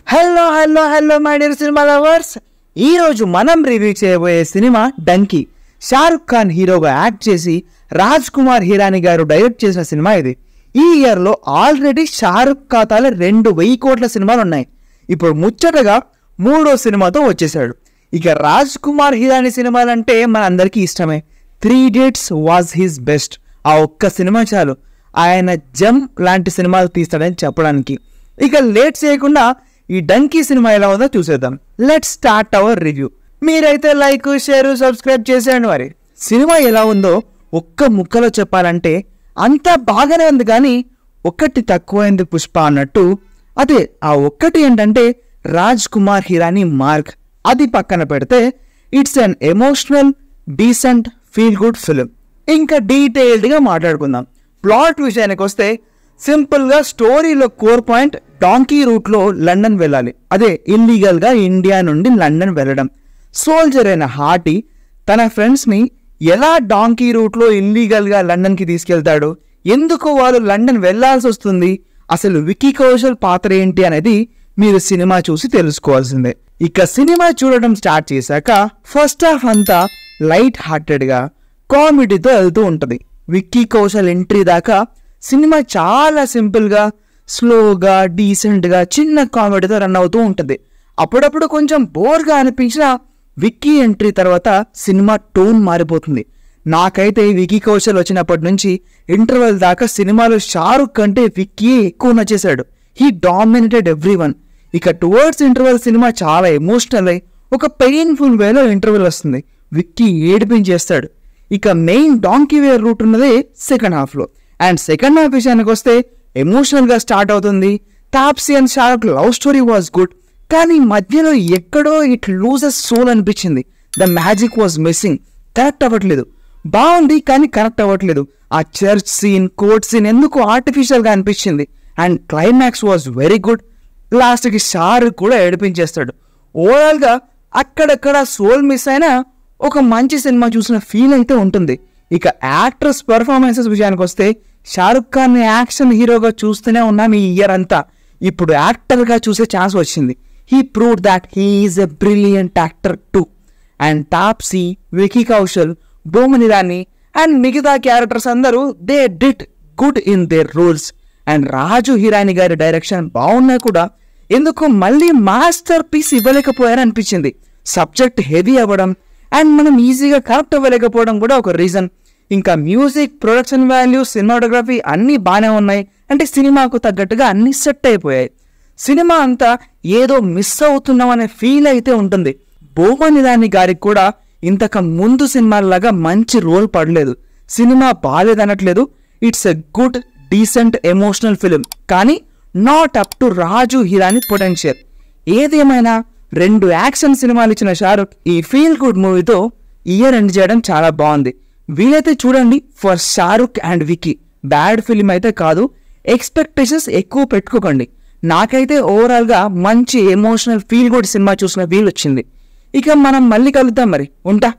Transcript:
Hello my dear cinema lovers. ఈరోజు మనం review చేయబోయే సినిమా డంకీ. షారుఖ్ ఖాన్ హీరోగా యాక్ట్ చేసి రాజ్ కుమార్ హిరానీ గారు డైరెక్ట్ చేసిన సినిమా ఇది. ఈ ఇయర్లో ఆల్రెడీ షారుఖ్ ఖాతాలో 2,000 కోట్ల సినిమాలు ఉన్నాయి. ఇప్పుడు ముచ్చటగా 3వ సినిమాతో వచ్చేసాడు. ఇక రాజ్ కుమార్ హిరానీ సినిమాలంటే మన అందరికీ ఇష్టమే. 3 Idiots వాజ్ హిస్ బెస్ట్. ఆ ఒక్క సినిమా చాలు ఆయన జమ్ లాంటి సినిమాలు తీస్తాడని చెప్పడానికి. ఇక లేట్ చేయకుండా ఈ డంకీ సినిమా ఎలా ఉందో చూసేద్దాం. Let's start our review. మీరైతే లైక్, షేర్, సబ్స్క్రైబ్ చేసేయండి. మరి సినిమా ఎలా ఉందో ఒక్క ముక్కలో చెప్పాలంటే అంతా బాగానే ఉంది, కానీ ఒక్కటి తక్కువైంది పుష్ప అన్నట్టు. అదే ఆ ఒక్కటి ఏంటంటే రాజ్ కుమార్ హిరానీ మార్క్. అది పక్కన పెడితే it's an emotional, decent, feel good film. ఇంకా డీటెయిల్డ్గా మాట్లాడుకుందాం. ప్లాట్ విషయానికి వస్తే సింపుల్గా స్టోరీలో కోర్ పాయింట్ డాంకీ రూట్లో లండన్ వెళ్ళాలి. అదే ఇల్లీగల్గా ఇండియా నుండి లండన్ వెళ్ళడం. సోల్జర్ అయిన హార్టీ తన ఫ్రెండ్స్ని ఎలా డాంకీ రూట్లో ఇల్లీగల్గా లండన్కి తీసుకెళ్తాడు, ఎందుకు వాళ్ళు లండన్ వెళ్లాల్సి వస్తుంది, అసలు విక్కీ కౌశల్ పాత్ర ఏంటి అనేది మీరు సినిమా చూసి తెలుసుకోవాల్సిందే. ఇక సినిమా చూడడం స్టార్ట్ చేశాక ఫస్ట్ హాఫ్ అంతా లైట్ హార్టెడ్గా కామెడీతో వెళ్తూ ఉంటుంది. విక్కీ కౌశల్ ఎంట్రీ దాకా సినిమా చాలా సింపుల్గా, స్లోగా, డీసెంట్గా చిన్న కామెడీతో రన్ అవుతూ ఉంటుంది. అప్పుడప్పుడు కొంచెం బోర్గా అనిపించిన విక్కీ ఎంట్రీ తర్వాత సినిమా టోన్ మారిపోతుంది. నాకైతే విక్కీ కౌశల్ వచ్చినప్పటి నుంచి ఇంటర్వెల్ దాకా సినిమాలో షారుఖ్ కంటే విక్కీ ఎక్కువ నచ్చేశాడు. He dominated everyone. ఇక టువర్డ్స్ ఇంటర్వెల్ సినిమా చాలా ఎమోషనల్ అయి ఒక పెయిన్ఫుల్ వేలో ఇంటర్వెల్ వస్తుంది. విక్కీ ఏడిపించేస్తాడు. ఇక మెయిన్ డాంకీ వేర్ రూట్ ఉన్నదే సెకండ్ హాఫ్లో. అండ్ సెకండ్ హాఫ్ విషయానికి వస్తే ఎమోషనల్గా స్టార్ట్ అవుతుంది. Taapsee and Shahrukh love story was good, కానీ మధ్యలో ఎక్కడో ఇట్ లూజెస్ సోల్ అనిపించింది. The magic was missing. Correct అవ్వట్లేదు. బాగుంది కానీ కరెక్ట్ అవ్వట్లేదు. ఆ చర్చ్ సీన్, కోర్ట్ సీన్ ఎందుకు ఆర్టిఫిషియల్గా అనిపించింది. And climax was very good. లాస్ట్కి షారుఖ్ కూడా ఏడిపించేస్తాడు. ఓవరాల్గా అక్కడక్కడ సోల్ మిస్ అయినా ఒక మంచి సినిమా చూసిన ఫీల్ అయితే ఉంటుంది. ఇక యాక్టర్స్ పర్ఫార్మెన్సెస్ విషయానికి వస్తే షారుఖ్ ఖాన్ యాక్షన్ హీరోగా చూస్తూనే ఉన్నాం ఈ ఇయర్ అంతా. ఇప్పుడు యాక్టర్గా చూసే ఛాన్స్ వచ్చింది. He proved that he is a brilliant actor too. And Taapsee, Vicky Kaushal, Boman Irani and మిగతా క్యారెక్టర్స్ అందరూ they did good in their roles. And Raju Hirani గారి డైరెక్షన్ బాగున్నా కూడా ఎందుకు మళ్ళీ మాస్టర్ పీస్ ఇవ్వలేకపోయారనిపించింది. సబ్జెక్ట్ హెవీ అవ్వడం అండ్ మనం ఈజీగా కనెక్ట్ అవ్వలేకపోవడం కూడా ఒక రీజన్. ఇంకా మ్యూజిక్, ప్రొడక్షన్ వాల్యూ, సినిమాటోగ్రఫీ అన్నీ బాగానే ఉన్నాయి. అంటే సినిమాకు తగ్గట్టుగా అన్నీ సెట్ అయిపోయాయి. సినిమా అంతా ఏదో మిస్ అవుతున్నాం అనే ఫీల్ అయితే ఉంటుంది. బోమన్ ఇరానీ గారికి కూడా ఇంతకు ముందు సినిమాలాగా మంచి రోల్ పడలేదు. సినిమా బాగాలేదనట్లేదు. It's a good, decent, emotional film, కానీ not up to Raju Hirani potential. ఏదేమైనా 2 యాక్షన్ సినిమాలు ఇచ్చిన షారుఖ్ ఈ ఫీల్ గుడ్ మూవీతో ఇయర్ ఎండ్ చేయడం చాలా బాగుంది. వీలైతే చూడండి for Shahrukh and Vicky. Bad film అయితే కాదు. ఎక్స్పెక్టేషన్స్ ఎక్కువ పెట్టుకోకండి. నాకైతే ఓవరాల్గా మంచి ఎమోషనల్ ఫీల్ గుడ్ సినిమా చూసిన ఫీల్ వచ్చింది. ఇక మనం మళ్ళీ కలుద్దాం. మరి ఉంటా.